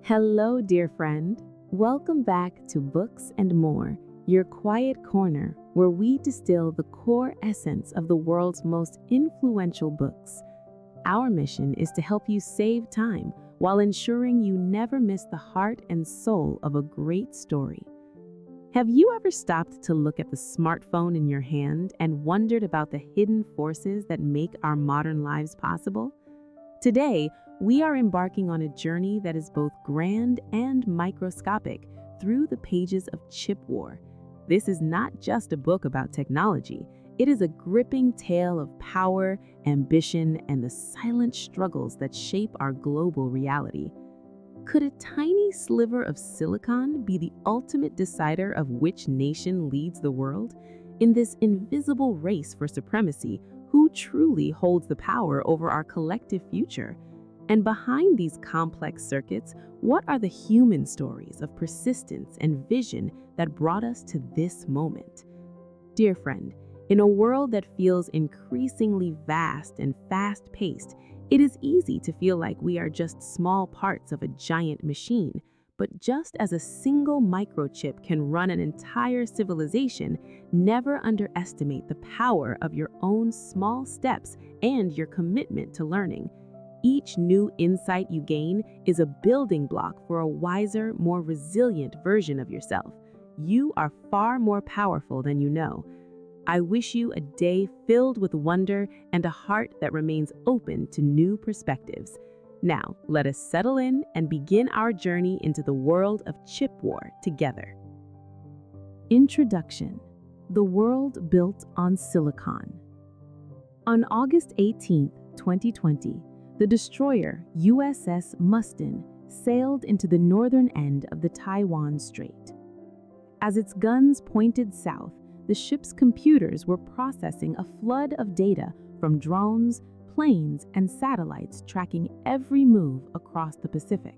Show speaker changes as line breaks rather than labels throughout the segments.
Hello, dear friend. Welcome back to Books and More, your quiet corner where we distill the core essence of the world's most influential books. Our mission is to help you save time while ensuring you never miss the heart and soul of a great story. Have you ever stopped to look at the smartphone in your hand and wondered about the hidden forces that make our modern lives possible? Today, we are embarking on a journey that is both grand and microscopic through the pages of Chip War. This is not just a book about technology. It is a gripping tale of power, ambition, and the silent struggles that shape our global reality. Could a tiny sliver of silicon be the ultimate decider of which nation leads the world? In this invisible race for supremacy, who truly holds the power over our collective future? And behind these complex circuits, what are the human stories of persistence and vision that brought us to this moment? Dear friend, in a world that feels increasingly vast and fast-paced, it is easy to feel like we are just small parts of a giant machine. But just as a single microchip can run an entire civilization, never underestimate the power of your own small steps and your commitment to learning. Each new insight you gain is a building block for a wiser, more resilient version of yourself. You are far more powerful than you know. I wish you a day filled with wonder and a heart that remains open to new perspectives. Now, let us settle in and begin our journey into the world of Chip War together. Introduction: The World Built on Silicon. On August 18, 2020, the destroyer USS Mustin sailed into the northern end of the Taiwan Strait. As its guns pointed south, the ship's computers were processing a flood of data from drones, planes, and satellites tracking every move across the Pacific.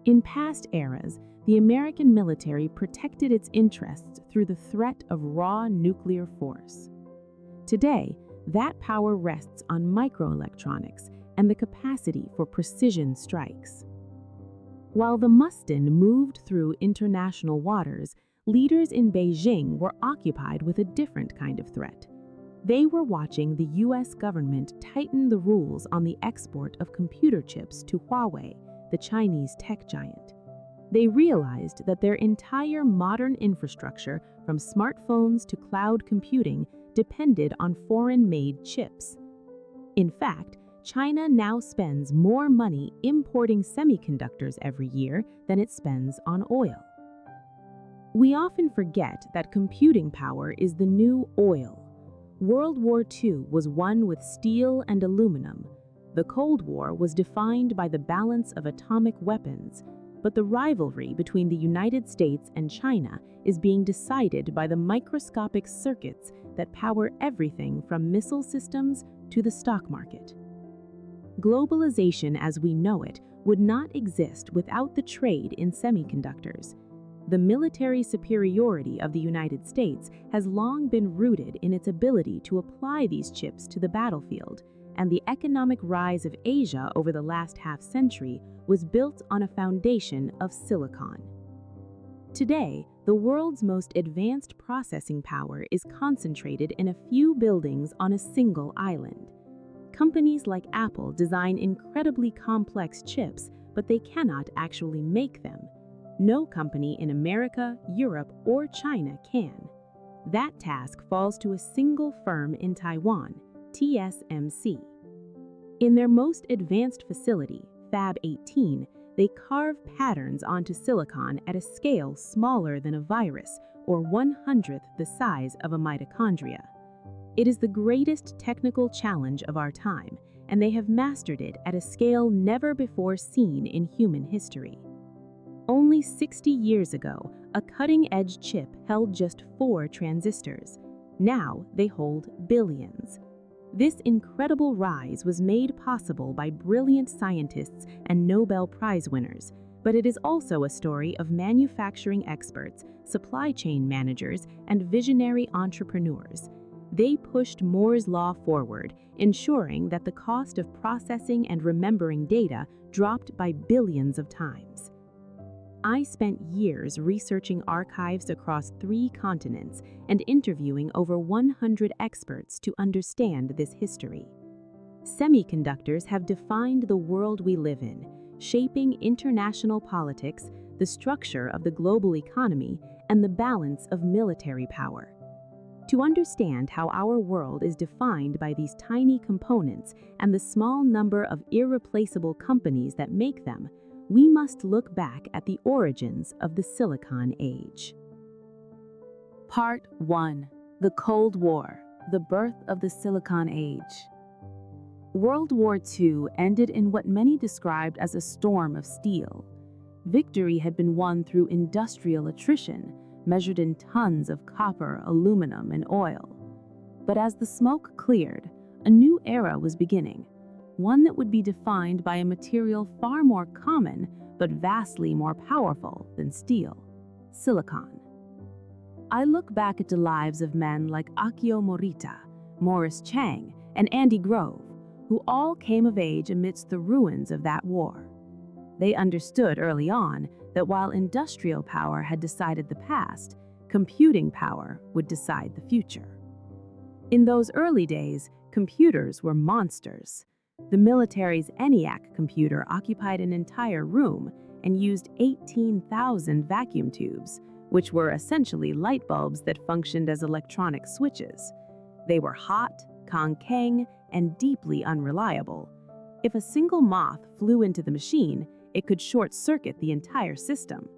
In past eras, the American military protected its interests through the threat of raw nuclear force. Today, that power rests on microelectronics and the capacity for precision strikes. While the Mustin moved through international waters, leaders in Beijing were occupied with a different kind of threat. They were watching the US government tighten the rules on the export of computer chips to Huawei, the Chinese tech giant. They realized that their entire modern infrastructure, from smartphones to cloud computing, depended on foreign-made chips. In fact, China now spends more money importing semiconductors every year than it spends on oil. We often forget that computing power is the new oil. World War II was won with steel and aluminum. The Cold War was defined by the balance of atomic weapons, but the rivalry between the United States and China is being decided by the microscopic circuits that power everything from missile systems to the stock market. Globalization as we know it would not exist without the trade in semiconductors. The military superiority of the United States has long been rooted in its ability to apply these chips to the battlefield, and the economic rise of Asia over the last half-century was built on a foundation of silicon. Today, the world's most advanced processing power is concentrated in a few buildings on a single island. Companies like Apple design incredibly complex chips, but they cannot actually make them. No company in America, Europe, or China can. That task falls to a single firm in Taiwan, TSMC. In their most advanced facility, Fab 18, they carve patterns onto silicon at a scale smaller than a virus, or 1/100th the size of a mitochondria. It is the greatest technical challenge of our time, and they have mastered it at a scale never before seen in human history. Only 60 years ago, a cutting-edge chip held just 4 transistors. Now they hold billions. This incredible rise was made possible by brilliant scientists and Nobel Prize winners, but it is also a story of manufacturing experts, supply chain managers, and visionary entrepreneurs. They pushed Moore's law forward, ensuring that the cost of processing and remembering data dropped by billions of times. I spent years researching archives across 3 continents and interviewing over 100 experts to understand this history. Semiconductors have defined the world we live in, shaping international politics, the structure of the global economy, and the balance of military power. To understand how our world is defined by these tiny components and the small number of irreplaceable companies that make them, we must look back at the origins of the Silicon Age. Part 1. The Cold War, the birth of the Silicon Age. World War II ended in what many described as a storm of steel. Victory had been won through industrial attrition, measured in tons of copper, aluminum, and oil. But as the smoke cleared, a new era was beginning, one that would be defined by a material far more common but vastly more powerful than steel: silicon. I look back at the lives of men like Akio Morita, Morris Chang, and Andy Grove, who all came of age amidst the ruins of that war. They understood early on that while industrial power had decided the past, computing power would decide the future. In those early days, computers were monsters. The military's ENIAC computer occupied an entire room and used 18,000 vacuum tubes, which were essentially light bulbs that functioned as electronic switches. They were hot, concave, and deeply unreliable. If a single moth flew into the machine, it could short-circuit the entire system.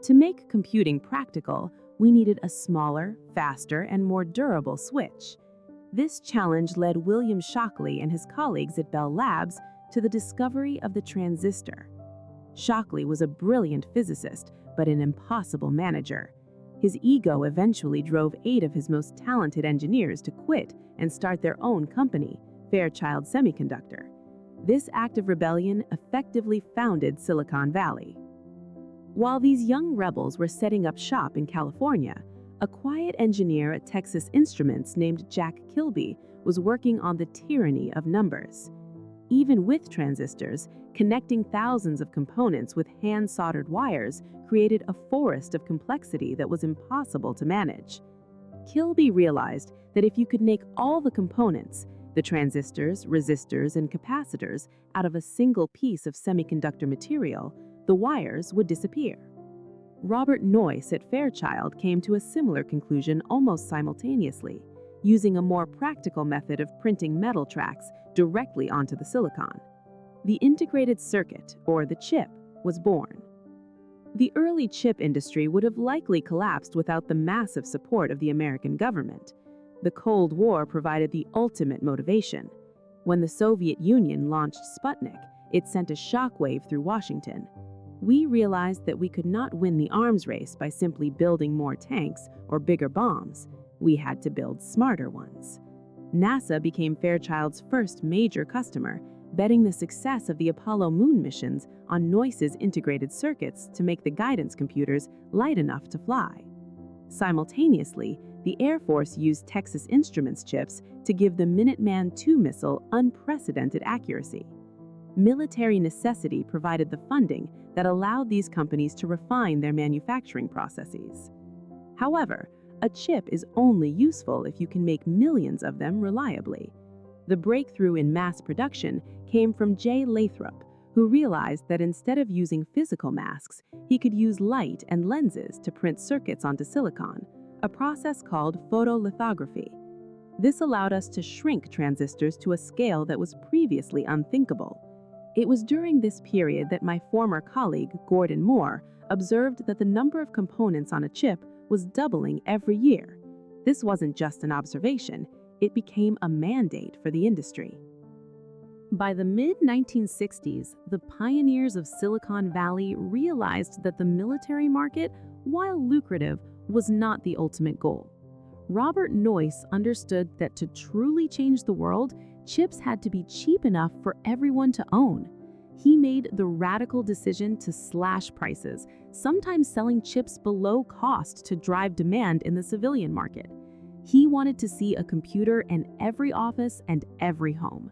To make computing practical, we needed a smaller, faster, and more durable switch. This challenge led William Shockley and his colleagues at Bell Labs to the discovery of the transistor. Shockley was a brilliant physicist, but an impossible manager. His ego eventually drove 8 of his most talented engineers to quit and start their own company, Fairchild Semiconductor. This act of rebellion effectively founded Silicon Valley. While these young rebels were setting up shop in California, a quiet engineer at Texas Instruments named Jack Kilby was working on the tyranny of numbers. Even with transistors, connecting thousands of components with hand-soldered wires created a forest of complexity that was impossible to manage. Kilby realized that if you could make all the components, the transistors, resistors, and capacitors, out of a single piece of semiconductor material, the wires would disappear. Robert Noyce at Fairchild came to a similar conclusion almost simultaneously, using a more practical method of printing metal tracks directly onto the silicon. The integrated circuit, or the chip, was born. The early chip industry would have likely collapsed without the massive support of the American government. The Cold War provided the ultimate motivation. When the Soviet Union launched Sputnik, it sent a shockwave through Washington. We realized that we could not win the arms race by simply building more tanks or bigger bombs. We had to build smarter ones. NASA became Fairchild's first major customer, betting the success of the Apollo moon missions on Noyce's integrated circuits to make the guidance computers light enough to fly. Simultaneously, the Air Force used Texas Instruments chips to give the Minuteman II missile unprecedented accuracy. Military necessity provided the funding that allowed these companies to refine their manufacturing processes. However, a chip is only useful if you can make millions of them reliably. The breakthrough in mass production came from J. Lathrop, who realized that instead of using physical masks, he could use light and lenses to print circuits onto silicon, a process called photolithography. This allowed us to shrink transistors to a scale that was previously unthinkable. It was during this period that my former colleague, Gordon Moore, observed that the number of components on a chip was doubling every year. This wasn't just an observation, it became a mandate for the industry. By the mid-1960s, the pioneers of Silicon Valley realized that the military market, while lucrative, was not the ultimate goal. Robert Noyce understood that to truly change the world, chips had to be cheap enough for everyone to own. He made the radical decision to slash prices, sometimes selling chips below cost to drive demand in the civilian market. He wanted to see a computer in every office and every home.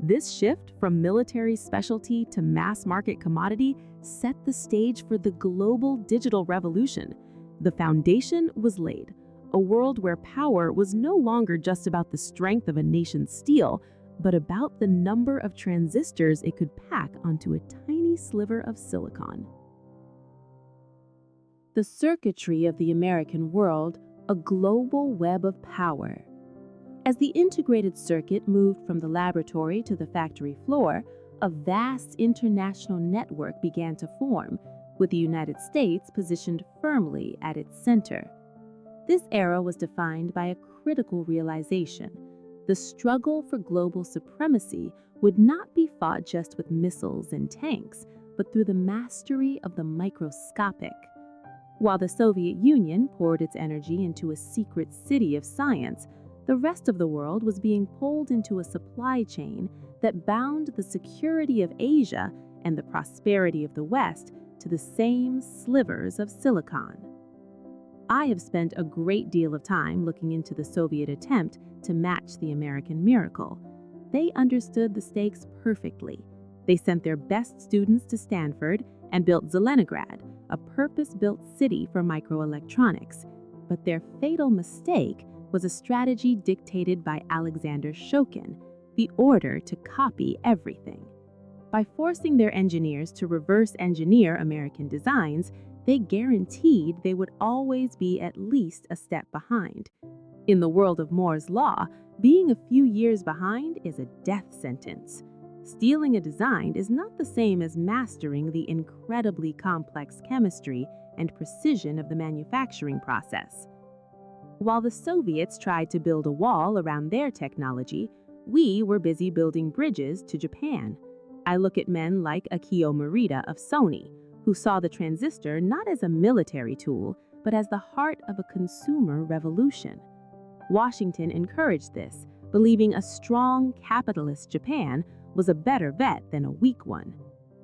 This shift from military specialty to mass market commodity set the stage for the global digital revolution. The foundation was laid, a world where power was no longer just about the strength of a nation's steel, but about the number of transistors it could pack onto a tiny sliver of silicon. The circuitry of the American world, a global web of power. As the integrated circuit moved from the laboratory to the factory floor, a vast international network began to form, with the United States positioned firmly at its center. This era was defined by a critical realization. The struggle for global supremacy would not be fought just with missiles and tanks, but through the mastery of the microscopic. While the Soviet Union poured its energy into a secret city of science, the rest of the world was being pulled into a supply chain that bound the security of Asia and the prosperity of the West to the same slivers of silicon. I have spent a great deal of time looking into the Soviet attempt to match the American miracle. They understood the stakes perfectly. They sent their best students to Stanford and built Zelenograd, a purpose-built city for microelectronics. But their fatal mistake was a strategy dictated by Alexander Shokin, the order to copy everything. By forcing their engineers to reverse engineer American designs, they guaranteed they would always be at least a step behind. In the world of Moore's law, being a few years behind is a death sentence. Stealing a design is not the same as mastering the incredibly complex chemistry and precision of the manufacturing process. While the Soviets tried to build a wall around their technology, we were busy building bridges to Japan. I look at men like Akio Morita of Sony, who saw the transistor not as a military tool, but as the heart of a consumer revolution. Washington encouraged this, believing a strong capitalist Japan was a better vet than a weak one.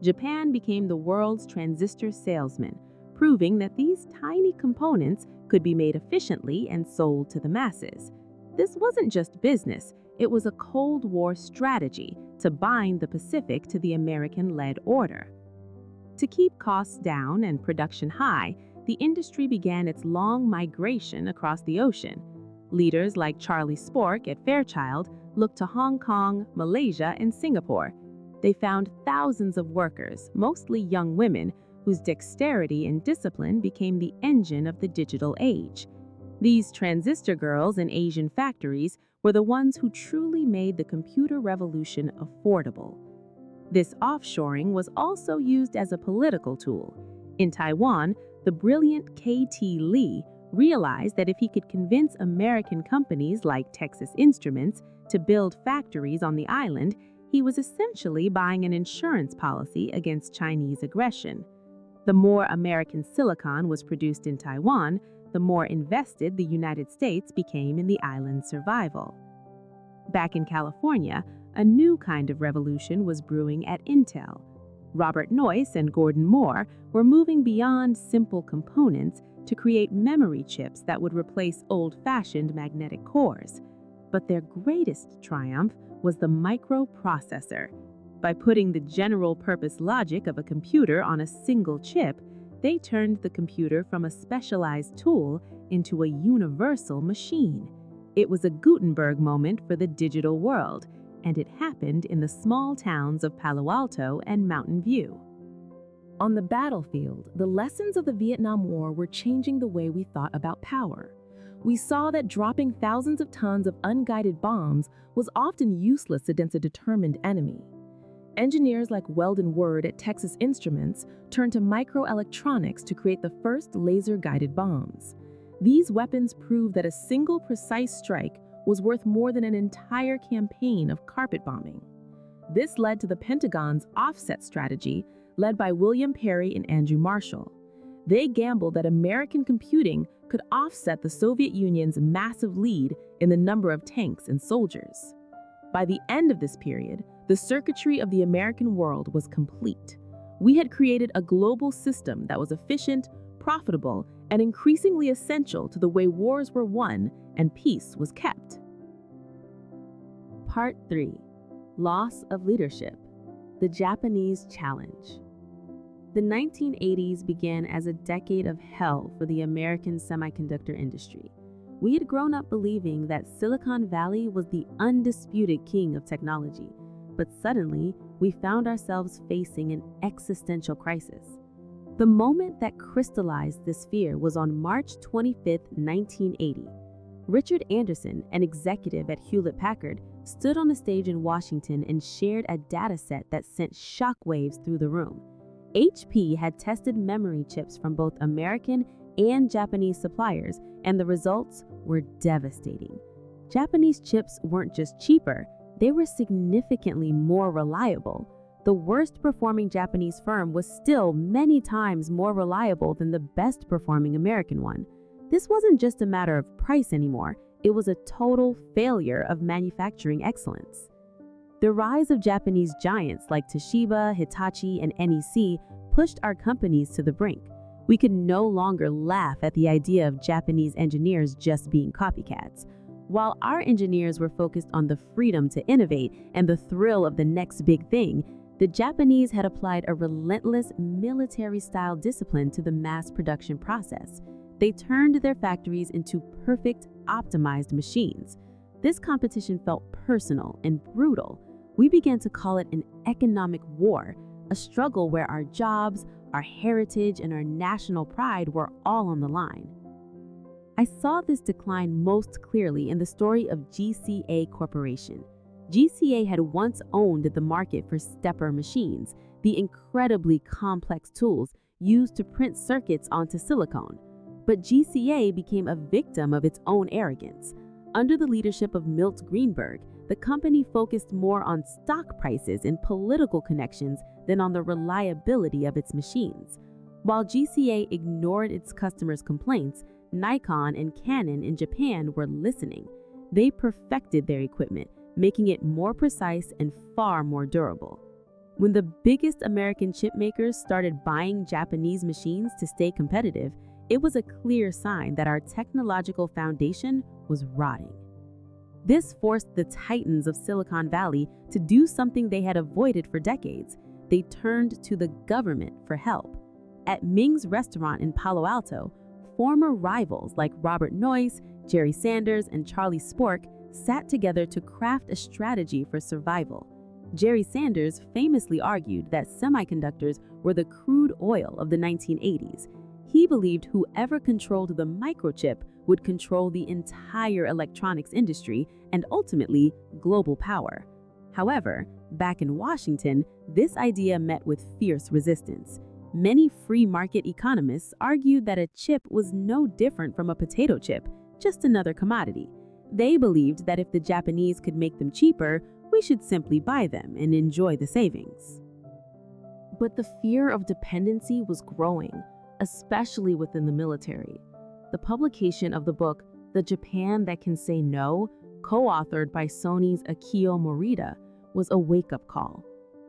Japan became the world's transistor salesman, proving that these tiny components could be made efficiently and sold to the masses. This wasn't just business, it was a Cold War strategy to bind the Pacific to the American-led order. To keep costs down and production high, the industry began its long migration across the ocean. Leaders like Charlie Spork at Fairchild looked to Hong Kong, Malaysia, and Singapore. They found thousands of workers, mostly young women, whose dexterity and discipline became the engine of the digital age. These transistor girls in Asian factories were the ones who truly made the computer revolution affordable. This offshoring was also used as a political tool. In Taiwan, the brilliant K.T. Lee realized that if he could convince American companies like Texas Instruments to build factories on the island, he was essentially buying an insurance policy against Chinese aggression. The more American silicon was produced in Taiwan, the more invested the United States became in the island's survival. Back in California, a new kind of revolution was brewing at Intel. Robert Noyce and Gordon Moore were moving beyond simple components to create memory chips that would replace old-fashioned magnetic cores. But their greatest triumph was the microprocessor. By putting the general-purpose logic of a computer on a single chip, they turned the computer from a specialized tool into a universal machine. It was a Gutenberg moment for the digital world, and it happened in the small towns of Palo Alto and Mountain View. On the battlefield, the lessons of the Vietnam War were changing the way we thought about power. We saw that dropping thousands of tons of unguided bombs was often useless against a determined enemy. Engineers like Weldon Word at Texas Instruments turned to microelectronics to create the first laser-guided bombs. These weapons proved that a single precise strike was worth more than an entire campaign of carpet bombing. This led to the Pentagon's offset strategy, led by William Perry and Andrew Marshall. They gambled that American computing could offset the Soviet Union's massive lead in the number of tanks and soldiers. By the end of this period, the circuitry of the American world was complete. We had created a global system that was efficient, profitable, and increasingly essential to the way wars were won and peace was kept. Part 3. Loss of leadership. The Japanese challenge. The 1980s began as a decade of hell for the American semiconductor industry. We had grown up believing that Silicon Valley was the undisputed king of technology, but suddenly we found ourselves facing an existential crisis. The moment that crystallized this fear was on March 25, 1980. Richard Anderson, an executive at Hewlett-Packard, stood on a stage in Washington and shared a dataset that sent shockwaves through the room. HP had tested memory chips from both American and Japanese suppliers, and the results were devastating. Japanese chips weren't just cheaper, they were significantly more reliable. The worst-performing Japanese firm was still many times more reliable than the best-performing American one. This wasn't just a matter of price anymore, it was a total failure of manufacturing excellence. The rise of Japanese giants like Toshiba, Hitachi, and NEC pushed our companies to the brink. We could no longer laugh at the idea of Japanese engineers just being copycats. While our engineers were focused on the freedom to innovate and the thrill of the next big thing, the Japanese had applied a relentless military-style discipline to the mass production process. They turned their factories into perfect, optimized machines. This competition felt personal and brutal. We began to call it an economic war, a struggle where our jobs, our heritage, and our national pride were all on the line. I saw this decline most clearly in the story of GCA Corporation. GCA had once owned the market for stepper machines, the incredibly complex tools used to print circuits onto silicon. But GCA became a victim of its own arrogance. Under the leadership of Milt Greenberg, the company focused more on stock prices and political connections than on the reliability of its machines. While GCA ignored its customers' complaints, Nikon and Canon in Japan were listening. They perfected their equipment, making it more precise and far more durable. When the biggest American chip makers started buying Japanese machines to stay competitive, it was a clear sign that our technological foundation was rotting. This forced the titans of Silicon Valley to do something they had avoided for decades. They turned to the government for help. At Ming's restaurant in Palo Alto, former rivals like Robert Noyce, Jerry Sanders, and Charlie Spork sat together to craft a strategy for survival. Jerry Sanders famously argued that semiconductors were the crude oil of the 1980s. He believed whoever controlled the microchip would control the entire electronics industry and ultimately global power. However, back in Washington, this idea met with fierce resistance. Many free market economists argued that a chip was no different from a potato chip, just another commodity. They believed that if the Japanese could make them cheaper, we should simply buy them and enjoy the savings. But the fear of dependency was growing, especially within the military. The publication of the book, The Japan That Can Say No, co-authored by Sony's Akio Morita, was a wake-up call.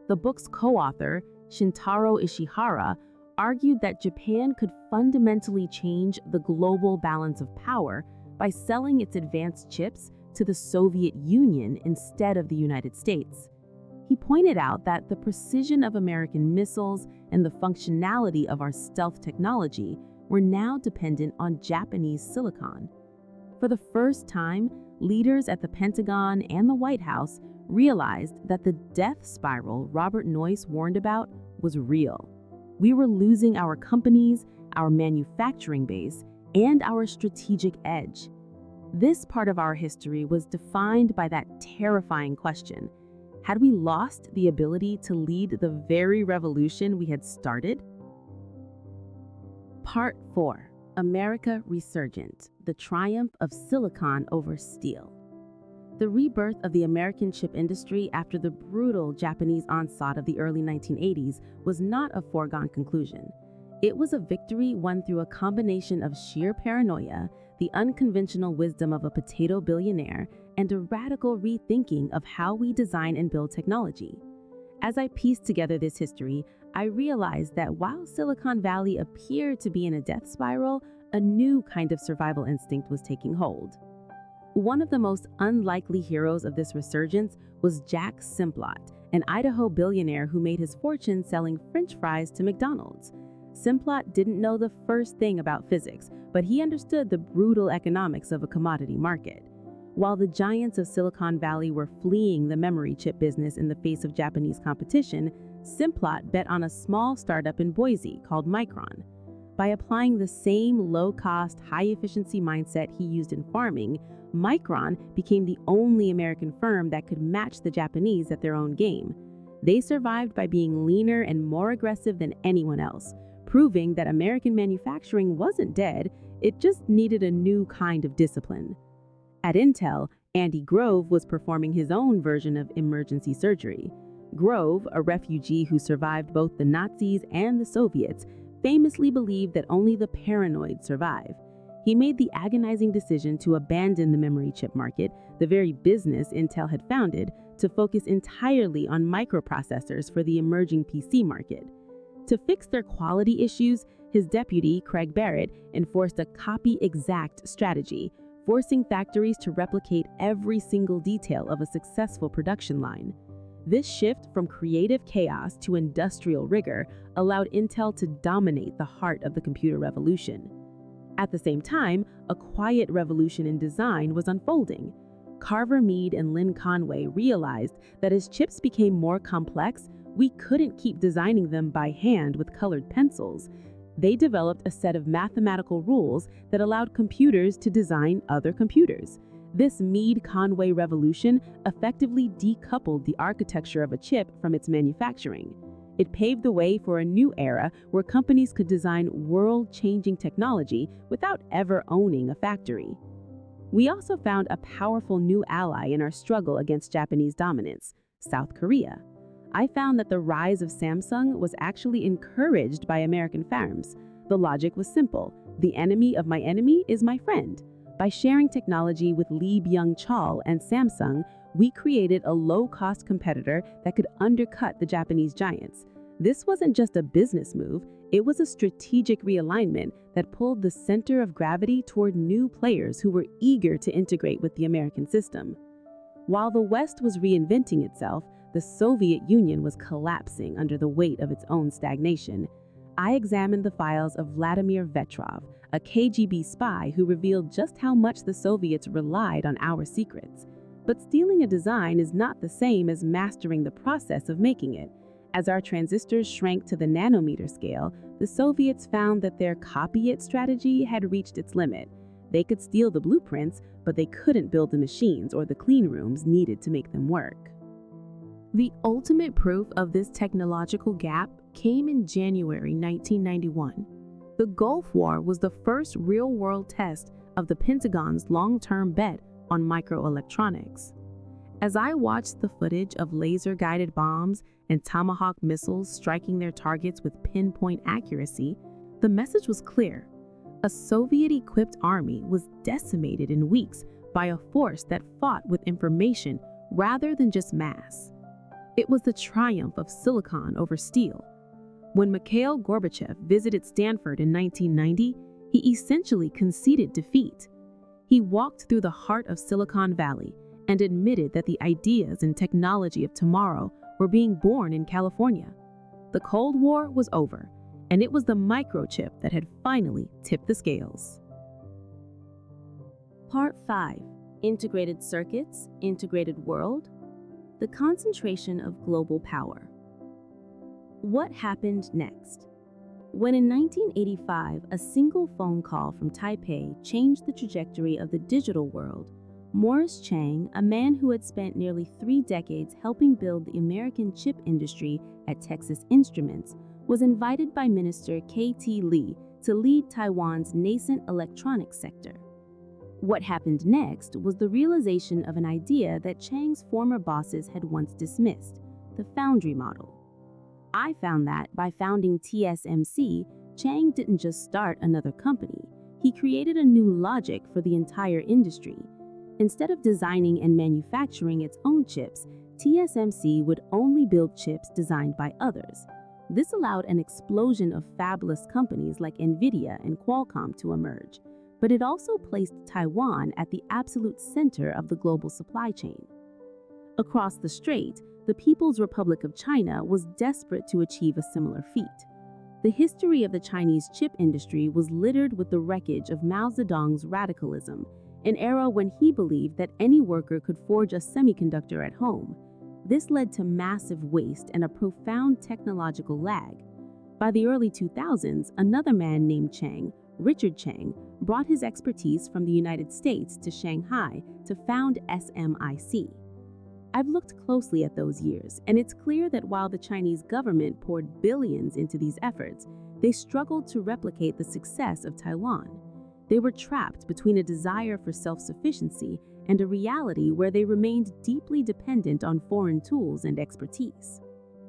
The book's co-author, Shintaro Ishihara, argued that Japan could fundamentally change the global balance of power by selling its advanced chips to the Soviet Union instead of the United States. He pointed out that the precision of American missiles and the functionality of our stealth technology were now dependent on Japanese silicon. For the first time, leaders at the Pentagon and the White House realized that the death spiral Robert Noyce warned about was real. We were losing our companies, our manufacturing base, and our strategic edge. This part of our history was defined by that terrifying question: had we lost the ability to lead the very revolution we had started? Part 4. America Resurgent: The Triumph of Silicon over Steel. The rebirth of the American chip industry after the brutal Japanese onslaught of the early 1980s was not a foregone conclusion. It was a victory won through a combination of sheer paranoia, the unconventional wisdom of a potato billionaire, and a radical rethinking of how we design and build technology. As I pieced together this history, I realized that while Silicon Valley appeared to be in a death spiral, a new kind of survival instinct was taking hold. One of the most unlikely heroes of this resurgence was Jack Simplot, an Idaho billionaire who made his fortune selling French fries to McDonald's. Simplot didn't know the first thing about physics, but he understood the brutal economics of a commodity market. While the giants of Silicon Valley were fleeing the memory chip business in the face of Japanese competition, Simplot bet on a small startup in Boise called Micron. By applying the same low-cost, high-efficiency mindset he used in farming, Micron became the only American firm that could match the Japanese at their own game. They survived by being leaner and more aggressive than anyone else, proving that American manufacturing wasn't dead, it just needed a new kind of discipline. At Intel, Andy Grove was performing his own version of emergency surgery. Grove, a refugee who survived both the Nazis and the Soviets, famously believed that only the paranoid survive. He made the agonizing decision to abandon the memory chip market, the very business Intel had founded, to focus entirely on microprocessors for the emerging PC market. To fix their quality issues, his deputy, Craig Barrett, enforced a copy-exact strategy, forcing factories to replicate every single detail of a successful production line. This shift from creative chaos to industrial rigor allowed Intel to dominate the heart of the computer revolution. At the same time, a quiet revolution in design was unfolding. Carver Mead and Lynn Conway realized that as chips became more complex, we couldn't keep designing them by hand with colored pencils. They developed a set of mathematical rules that allowed computers to design other computers. This Mead-Conway revolution effectively decoupled the architecture of a chip from its manufacturing. It paved the way for a new era where companies could design world-changing technology without ever owning a factory. We also found a powerful new ally in our struggle against Japanese dominance, South Korea. I found that the rise of Samsung was actually encouraged by American firms. The logic was simple: the enemy of my enemy is my friend. By sharing technology with Lee Byung-chul and Samsung, we created a low-cost competitor that could undercut the Japanese giants. This wasn't just a business move, it was a strategic realignment that pulled the center of gravity toward new players who were eager to integrate with the American system. While the West was reinventing itself, the Soviet Union was collapsing under the weight of its own stagnation. I examined the files of Vladimir Vetrov, a KGB spy who revealed just how much the Soviets relied on our secrets. But stealing a design is not the same as mastering the process of making it. As our transistors shrank to the nanometer scale, the Soviets found that their copy-it strategy had reached its limit. They could steal the blueprints, but they couldn't build the machines or the clean rooms needed to make them work. The ultimate proof of this technological gap came in January 1991. The Gulf War was the first real-world test of the Pentagon's long-term bet on microelectronics. As I watched the footage of laser-guided bombs and Tomahawk missiles striking their targets with pinpoint accuracy, the message was clear. A Soviet-equipped army was decimated in weeks by a force that fought with information rather than just mass. It was the triumph of silicon over steel. When Mikhail Gorbachev visited Stanford in 1990, he essentially conceded defeat. He walked through the heart of Silicon Valley and admitted that the ideas and technology of tomorrow were being born in California. The Cold War was over, and it was the microchip that had finally tipped the scales. Part 5. Integrated Circuits, Integrated World. The concentration of global power. What happened next? When in 1985, a single phone call from Taipei changed the trajectory of the digital world, Morris Chang, a man who had spent nearly 3 decades helping build the American chip industry at Texas Instruments, was invited by Minister K.T. Lee to lead Taiwan's nascent electronics sector. What happened next was the realization of an idea that Chang's former bosses had once dismissed, the foundry model. I found that by founding TSMC, Chang didn't just start another company, he created a new logic for the entire industry. Instead of designing and manufacturing its own chips, TSMC would only build chips designed by others. This allowed an explosion of fabless companies like NVIDIA and Qualcomm to emerge. but it also placed Taiwan at the absolute center of the global supply chain. Across the strait, the People's Republic of China was desperate to achieve a similar feat. The history of the Chinese chip industry was littered with the wreckage of Mao Zedong's radicalism, an era when he believed that any worker could forge a semiconductor at home. This led to massive waste and a profound technological lag. By the early 2000s, another man named Chang, Richard Chang, brought his expertise from the United States to Shanghai to found SMIC. I've looked closely at those years, and it's clear that while the Chinese government poured billions into these efforts, they struggled to replicate the success of Taiwan. They were trapped between a desire for self-sufficiency and a reality where they remained deeply dependent on foreign tools and expertise.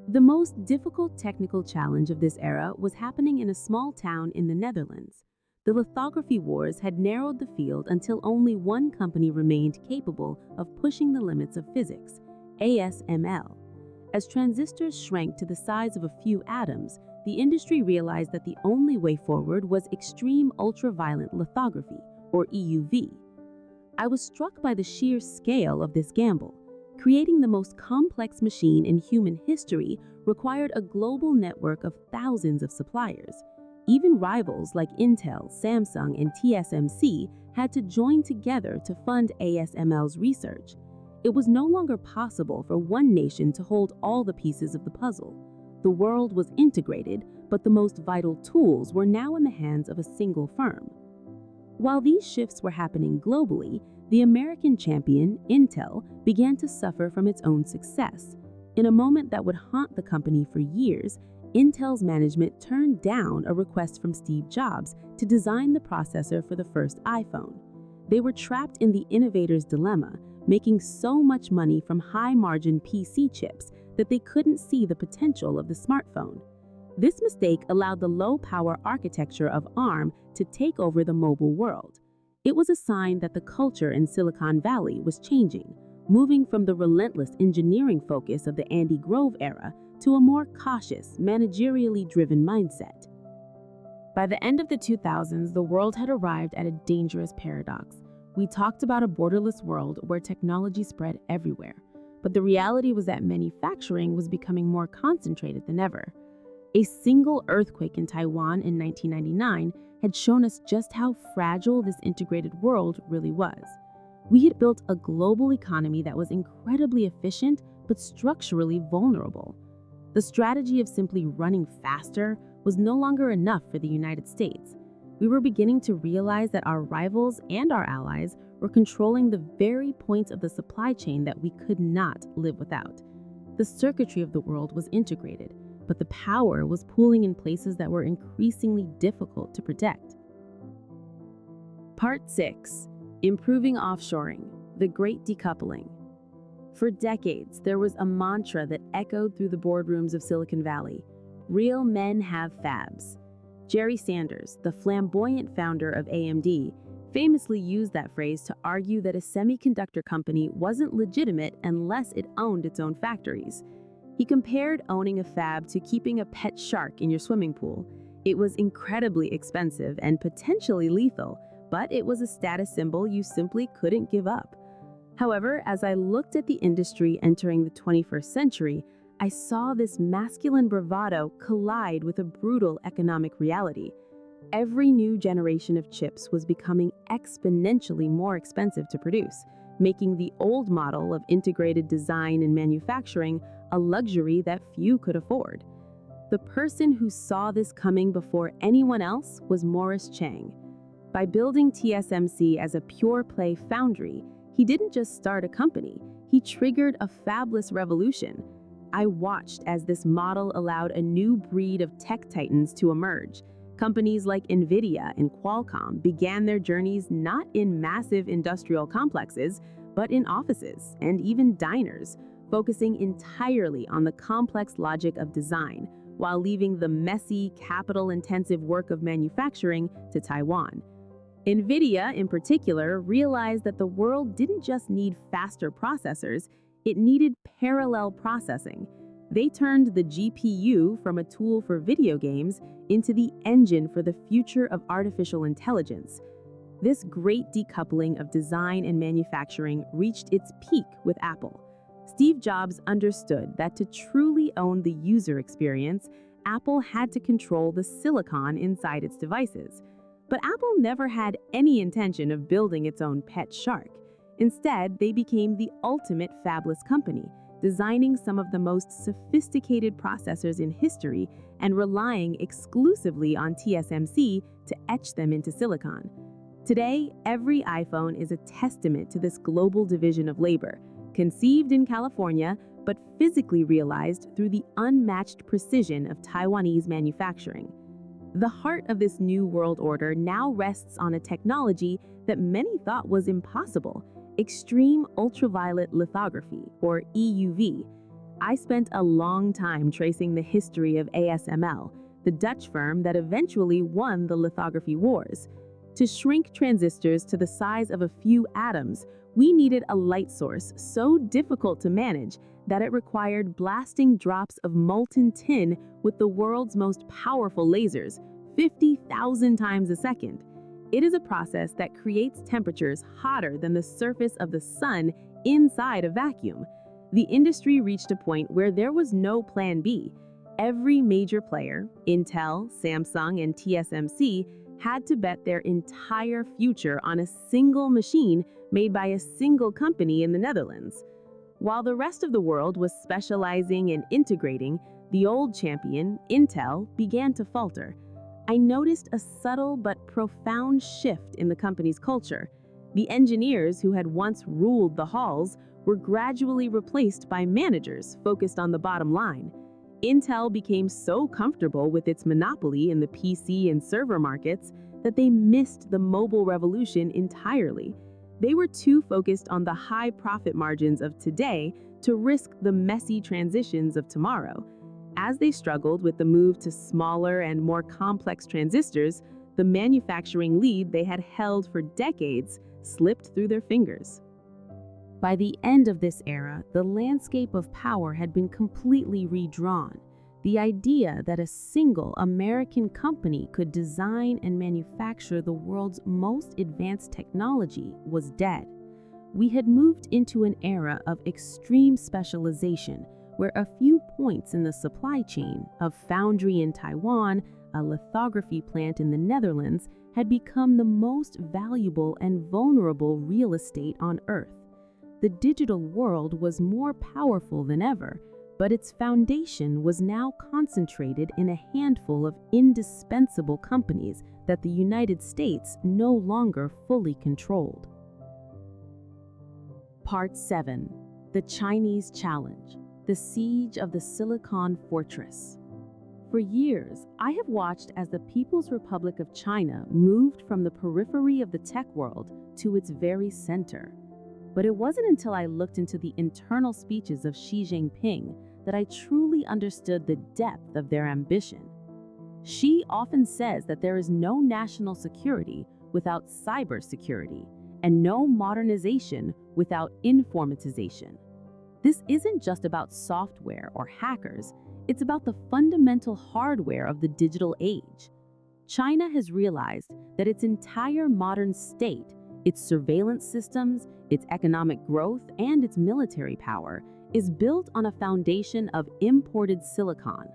The most difficult technical challenge of this era was happening in a small town in the Netherlands. The lithography wars had narrowed the field until only one company remained capable of pushing the limits of physics, ASML. As transistors shrank to the size of a few atoms, the industry realized that the only way forward was extreme ultraviolet lithography, or EUV. I was struck by the sheer scale of this gamble. Creating the most complex machine in human history required a global network of thousands of suppliers. Even rivals like Intel, Samsung, and TSMC had to join together to fund ASML's research. It was no longer possible for one nation to hold all the pieces of the puzzle. The world was integrated, but the most vital tools were now in the hands of a single firm. While these shifts were happening globally, the American champion, Intel, began to suffer from its own success. In a moment that would haunt the company for years, Intel's management turned down a request from Steve Jobs to design the processor for the first iPhone. They were trapped in the innovator's dilemma, making so much money from high-margin PC chips that they couldn't see the potential of the smartphone. This mistake allowed the low-power architecture of ARM to take over the mobile world. It was a sign that the culture in Silicon Valley was changing, moving from the relentless engineering focus of the Andy Grove era to a more cautious, managerially driven mindset. By the end of the 2000s, the world had arrived at a dangerous paradox. We talked about a borderless world where technology spread everywhere, but the reality was that manufacturing was becoming more concentrated than ever. A single earthquake in Taiwan in 1999 had shown us just how fragile this integrated world really was. We had built a global economy that was incredibly efficient but structurally vulnerable. The strategy of simply running faster was no longer enough for the United States. We were beginning to realize that our rivals and our allies were controlling the very points of the supply chain that we could not live without. The circuitry of the world was integrated, but the power was pooling in places that were increasingly difficult to protect. Part 6. Improving Offshoring, the Great Decoupling. For decades, there was a mantra that echoed through the boardrooms of Silicon Valley: real men have fabs. Jerry Sanders, the flamboyant founder of AMD, famously used that phrase to argue that a semiconductor company wasn't legitimate unless it owned its own factories. He compared owning a fab to keeping a pet shark in your swimming pool. It was incredibly expensive and potentially lethal, but it was a status symbol you simply couldn't give up. However, as I looked at the industry entering the 21st century, I saw this masculine bravado collide with a brutal economic reality. Every new generation of chips was becoming exponentially more expensive to produce, making the old model of integrated design and manufacturing a luxury that few could afford. The person who saw this coming before anyone else was Morris Chang. By building TSMC as a pure-play foundry, he didn't just start a company, he triggered a fabless revolution. I watched as this model allowed a new breed of tech titans to emerge. Companies like NVIDIA and Qualcomm began their journeys not in massive industrial complexes, but in offices and even diners, focusing entirely on the complex logic of design, while leaving the messy, capital-intensive work of manufacturing to Taiwan. NVIDIA, in particular, realized that the world didn't just need faster processors, it needed parallel processing. They turned the GPU from a tool for video games into the engine for the future of artificial intelligence. This great decoupling of design and manufacturing reached its peak with Apple. Steve Jobs understood that to truly own the user experience, Apple had to control the silicon inside its devices. But Apple never had any intention of building its own pet shark. Instead, they became the ultimate fabless company, designing some of the most sophisticated processors in history and relying exclusively on TSMC to etch them into silicon. Today, every iPhone is a testament to this global division of labor, conceived in California but physically realized through the unmatched precision of Taiwanese manufacturing. The heart of this new world order now rests on a technology that many thought was impossible: extreme ultraviolet lithography, or EUV. I spent a long time tracing the history of ASML, the Dutch firm that eventually won the lithography wars. To shrink transistors to the size of a few atoms, we needed a light source so difficult to manage that it required blasting drops of molten tin with the world's most powerful lasers, 50,000 times a second. It is a process that creates temperatures hotter than the surface of the sun inside a vacuum. The industry reached a point where there was no plan B. Every major player, Intel, Samsung, and TSMC, had to bet their entire future on a single machine made by a single company in the Netherlands. While the rest of the world was specializing and integrating, the old champion, Intel, began to falter. I noticed a subtle but profound shift in the company's culture. The engineers who had once ruled the halls were gradually replaced by managers focused on the bottom line. Intel became so comfortable with its monopoly in the PC and server markets that they missed the mobile revolution entirely. They were too focused on the high profit margins of today to risk the messy transitions of tomorrow. As they struggled with the move to smaller and more complex transistors, the manufacturing lead they had held for decades slipped through their fingers. By the end of this era, the landscape of power had been completely redrawn. The idea that a single American company could design and manufacture the world's most advanced technology was dead. We had moved into an era of extreme specialization, where a few points in the supply chain, a foundry in Taiwan, a lithography plant in the Netherlands, had become the most valuable and vulnerable real estate on Earth. The digital world was more powerful than ever, but its foundation was now concentrated in a handful of indispensable companies that the United States no longer fully controlled. Part 7. The Chinese Challenge. The Siege of the Silicon Fortress. For years, I have watched as the People's Republic of China moved from the periphery of the tech world to its very center. But it wasn't until I looked into the internal speeches of Xi Jinping that I truly understood the depth of their ambition. Xi often says that there is no national security without cybersecurity, and no modernization without informatization. This isn't just about software or hackers, it's about the fundamental hardware of the digital age. China has realized that its entire modern state, its surveillance systems, its economic growth, and its military power is built on a foundation of imported silicon.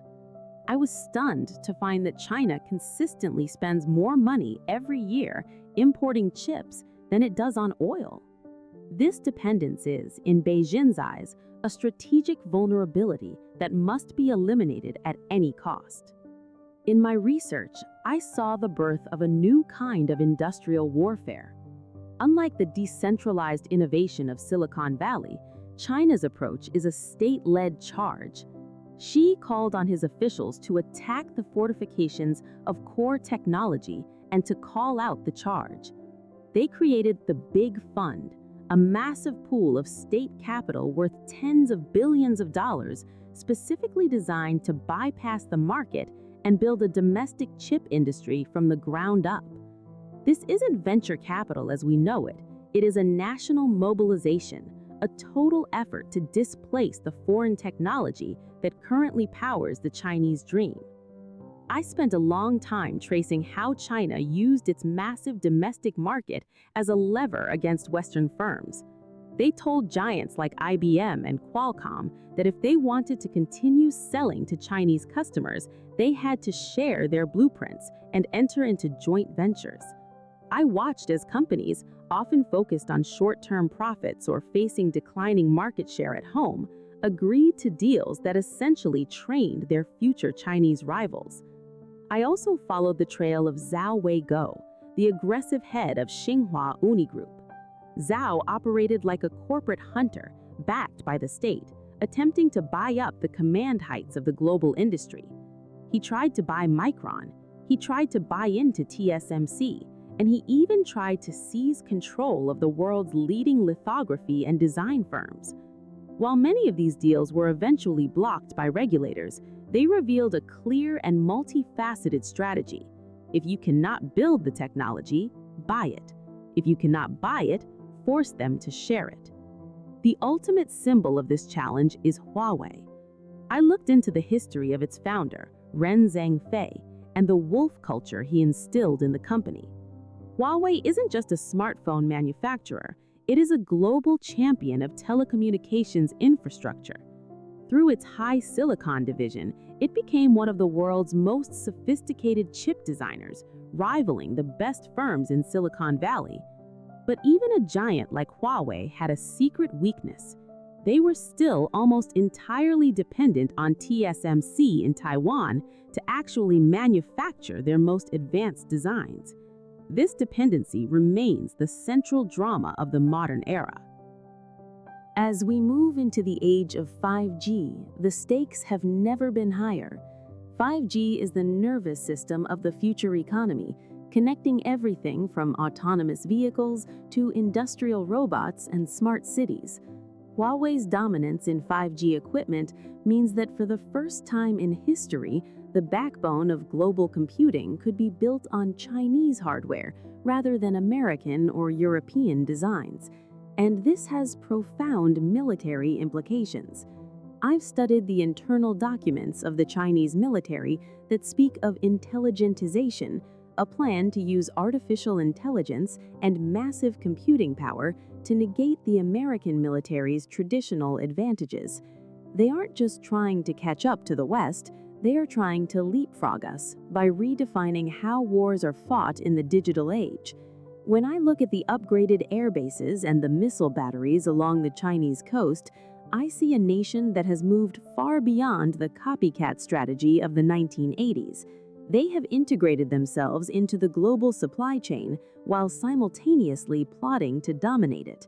I was stunned to find that China consistently spends more money every year importing chips than it does on oil. This dependence is, in Beijing's eyes, a strategic vulnerability that must be eliminated at any cost. In my research, I saw the birth of a new kind of industrial warfare. Unlike the decentralized innovation of Silicon Valley, China's approach is a state-led charge. Xi called on his officials to attack the fortifications of core technology and to call out the charge. They created the Big Fund, a massive pool of state capital worth tens of billions of dollars, specifically designed to bypass the market and build a domestic chip industry from the ground up. This isn't venture capital as we know it. It is a national mobilization, a total effort to displace the foreign technology that currently powers the Chinese dream. I spent a long time tracing how China used its massive domestic market as a lever against Western firms. They told giants like IBM and Qualcomm that if they wanted to continue selling to Chinese customers, they had to share their blueprints and enter into joint ventures. I watched as companies, often focused on short-term profits or facing declining market share at home, agreed to deals that essentially trained their future Chinese rivals. I also followed the trail of Zhao Weiguo, the aggressive head of Xinhua Uni Group. Zhao operated like a corporate hunter, backed by the state, attempting to buy up the command heights of the global industry. He tried to buy Micron, he tried to buy into TSMC, and he even tried to seize control of the world's leading lithography and design firms. While many of these deals were eventually blocked by regulators, they revealed a clear and multifaceted strategy. If you cannot build the technology, buy it. If you cannot buy it, force them to share it. The ultimate symbol of this challenge is Huawei. I looked into the history of its founder, Ren Zhengfei, and the wolf culture he instilled in the company. Huawei isn't just a smartphone manufacturer, it is a global champion of telecommunications infrastructure. Through its high silicon division, it became one of the world's most sophisticated chip designers, rivaling the best firms in Silicon Valley. But even a giant like Huawei had a secret weakness. They were still almost entirely dependent on TSMC in Taiwan to actually manufacture their most advanced designs. This dependency remains the central drama of the modern era. As we move into the age of 5G, the stakes have never been higher. 5G is the nervous system of the future economy, connecting everything from autonomous vehicles to industrial robots and smart cities. Huawei's dominance in 5G equipment means that for the first time in history, the backbone of global computing could be built on Chinese hardware rather than American or European designs. And this has profound military implications. I've studied the internal documents of the Chinese military that speak of intelligentization, a plan to use artificial intelligence and massive computing power to negate the American military's traditional advantages. They aren't just trying to catch up to the West, they are trying to leapfrog us by redefining how wars are fought in the digital age. When I look at the upgraded air bases and the missile batteries along the Chinese coast, I see a nation that has moved far beyond the copycat strategy of the 1980s. They have integrated themselves into the global supply chain while simultaneously plotting to dominate it.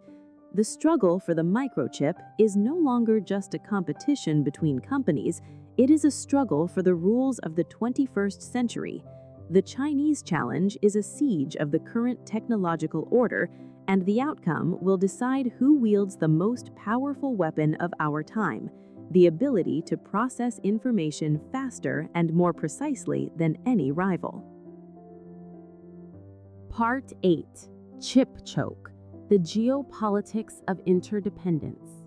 The struggle for the microchip is no longer just a competition between companies, it is a struggle for the rules of the 21st century. The Chinese challenge is a siege of the current technological order, and the outcome will decide who wields the most powerful weapon of our time, the ability to process information faster and more precisely than any rival. Part 8. Chip Choke: The Geopolitics of Interdependence.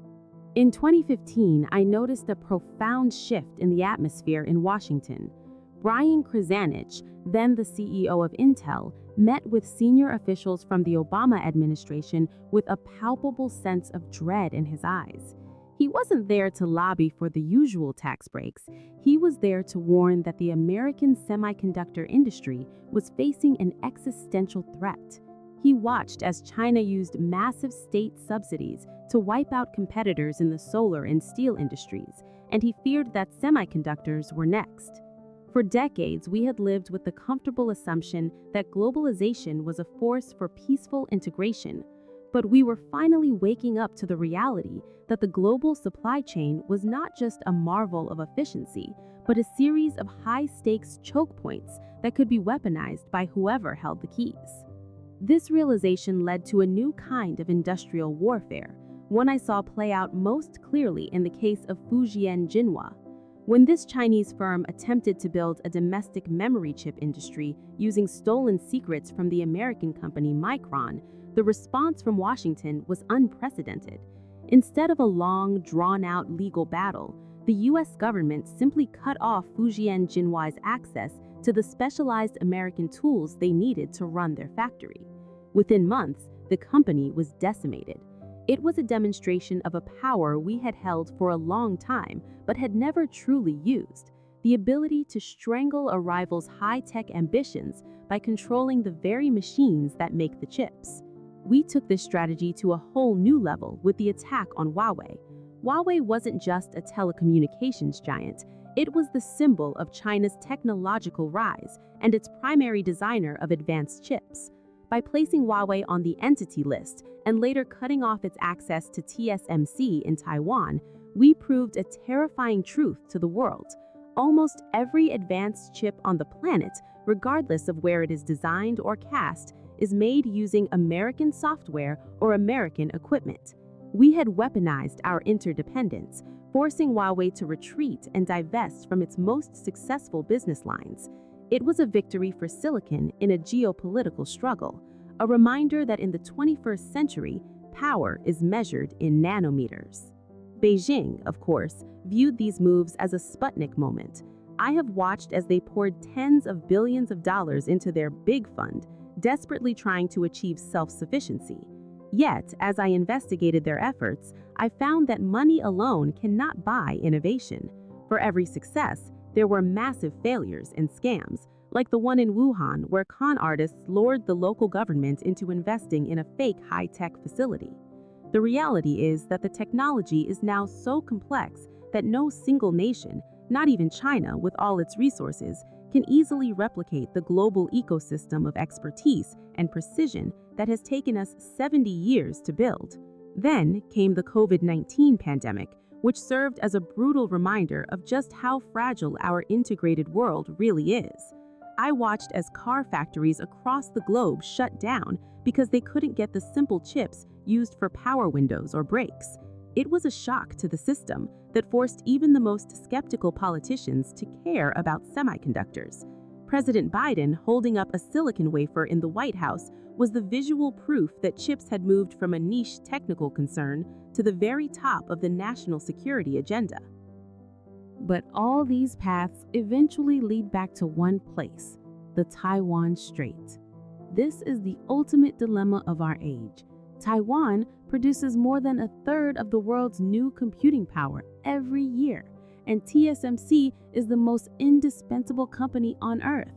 In 2015, I noticed a profound shift in the atmosphere in Washington. Brian Krzanich, then the CEO of Intel, met with senior officials from the Obama administration with a palpable sense of dread in his eyes. He wasn't there to lobby for the usual tax breaks. He was there to warn that the American semiconductor industry was facing an existential threat. He watched as China used massive state subsidies to wipe out competitors in the solar and steel industries, and he feared that semiconductors were next. For decades, we had lived with the comfortable assumption that globalization was a force for peaceful integration, but we were finally waking up to the reality that the global supply chain was not just a marvel of efficiency, but a series of high-stakes choke points that could be weaponized by whoever held the keys. This realization led to a new kind of industrial warfare, one I saw play out most clearly in the case of Fujian Jinhua. When this Chinese firm attempted to build a domestic memory chip industry using stolen secrets from the American company Micron, the response from Washington was unprecedented. Instead of a long, drawn-out legal battle, the US government simply cut off Fujian Jinhuai's access to the specialized American tools they needed to run their factory. Within months, the company was decimated. It was a demonstration of a power we had held for a long time but had never truly used: the ability to strangle a rival's high-tech ambitions by controlling the very machines that make the chips. We took this strategy to a whole new level with the attack on Huawei. Huawei wasn't just a telecommunications giant, it was the symbol of China's technological rise and its primary designer of advanced chips. By placing Huawei on the entity list and later cutting off its access to TSMC in Taiwan, we proved a terrifying truth to the world. Almost every advanced chip on the planet, regardless of where it is designed or cast, is made using American software or American equipment. We had weaponized our interdependence, forcing Huawei to retreat and divest from its most successful business lines. It was a victory for silicon in a geopolitical struggle, a reminder that in the 21st century, power is measured in nanometers. Beijing, of course, viewed these moves as a Sputnik moment. I have watched as they poured tens of billions of dollars into their big fund, desperately trying to achieve self-sufficiency. Yet, as I investigated their efforts, I found that money alone cannot buy innovation. For every success, there were massive failures and scams, like the one in Wuhan where con artists lured the local government into investing in a fake high-tech facility. The reality is that the technology is now so complex that no single nation, not even China with all its resources, can easily replicate the global ecosystem of expertise and precision that has taken us 70 years to build. Then came the COVID-19 pandemic, which served as a brutal reminder of just how fragile our integrated world really is. I watched as car factories across the globe shut down because they couldn't get the simple chips used for power windows or brakes. It was a shock to the system that forced even the most skeptical politicians to care about semiconductors. President Biden holding up a silicon wafer in the White House was the visual proof that chips had moved from a niche technical concern to the very top of the national security agenda. But all these paths eventually lead back to one place: the Taiwan Strait. This is the ultimate dilemma of our age. Taiwan produces more than a third of the world's new computing power every year, and TSMC is the most indispensable company on Earth.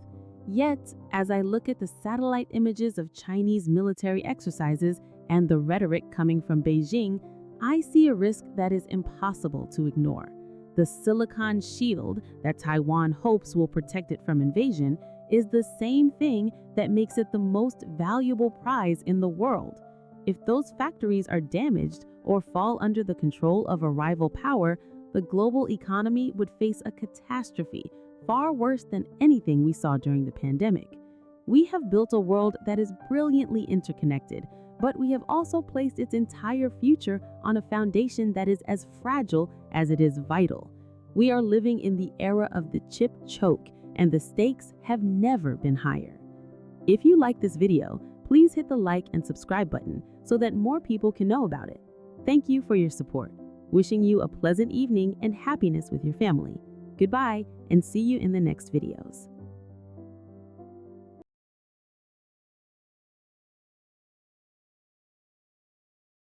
Yet, as I look at the satellite images of Chinese military exercises and the rhetoric coming from Beijing, I see a risk that is impossible to ignore. The silicon shield that Taiwan hopes will protect it from invasion is the same thing that makes it the most valuable prize in the world. If those factories are damaged or fall under the control of a rival power, the global economy would face a catastrophe far worse than anything we saw during the pandemic. We have built a world that is brilliantly interconnected, but we have also placed its entire future on a foundation that is as fragile as it is vital. We are living in the era of the chip choke, and the stakes have never been higher. If you like this video, please hit the like and subscribe button so that more people can know about it. Thank you for your support. Wishing you a pleasant evening and happiness with your family. Goodbye, and see you in the next videos.